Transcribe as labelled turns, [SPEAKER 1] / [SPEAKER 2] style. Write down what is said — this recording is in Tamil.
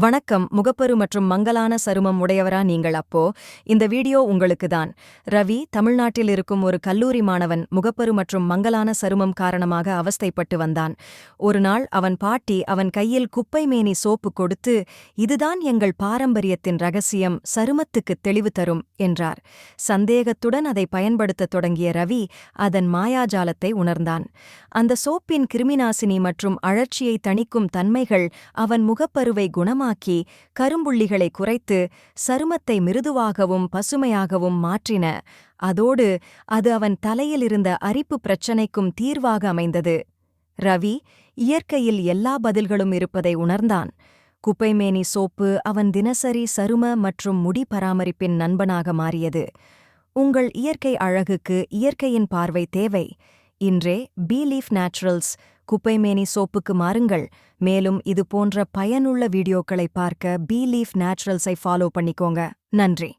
[SPEAKER 1] வணக்கம். முகப்பரு மற்றும் மங்கலான சருமம் உடையவரா நீங்கள்? அப்போ இந்த வீடியோ உங்களுக்கு தான். ரவி தமிழ்நாட்டில் இருக்கும் ஒரு கல்லூரி மாணவன் முகப்பரு மற்றும் மங்கலான சருமம் காரணமாக அவஸ்தைப்பட்டு வந்தான். ஒரு நாள் அவன் பாட்டி அவன் கையில் குப்பைமேனி சோப்பு கொடுத்து, இதுதான் எங்கள் பாரம்பரியத்தின் ரகசியம், சருமத்துக்கு தெளிவு தரும் என்றார். சந்தேகத்துடன் அதை பயன்படுத்தத் தொடங்கிய ரவி அதன் மாயாஜாலத்தை உணர்ந்தான். அந்த சோப்பின் கிருமிநாசினி மற்றும் அழற்சியை தணிக்கும் தன்மைகள் அவன் முகப்பருவை குணமாக்கி கரும்புள்ளிகளை குறைத்து சருமத்தை மிருதுவாகவும் பசுமையாகவும் மாற்றின. அதோடு அது அவன் தலையில் இருந்த அரிப்பு பிரச்சனைக்கும் தீர்வாக அமைந்தது. ரவி இயற்கையில் எல்லா பதில்களும் இருப்பதை உணர்ந்தான். குப்பைமேனி சோப்பு அவன் தினசரி சரும மற்றும் முடி பராமரிப்பின் நண்பனாக மாறியது. உங்கள் இயற்கை அழகுக்கு இயற்கையின் பார்வை தேவை. இன்றே பி லீஃப் நேச்சுரல்ஸ் குப்பைமேனி சோப்புக்கு மாறுங்கள். மேலும் இது போன்ற பயனுள்ள வீடியோக்களை பார்க்க பி லீஃப் நேச்சுரல்ஸை ஃபாலோ பண்ணிக்கோங்க. நன்றி.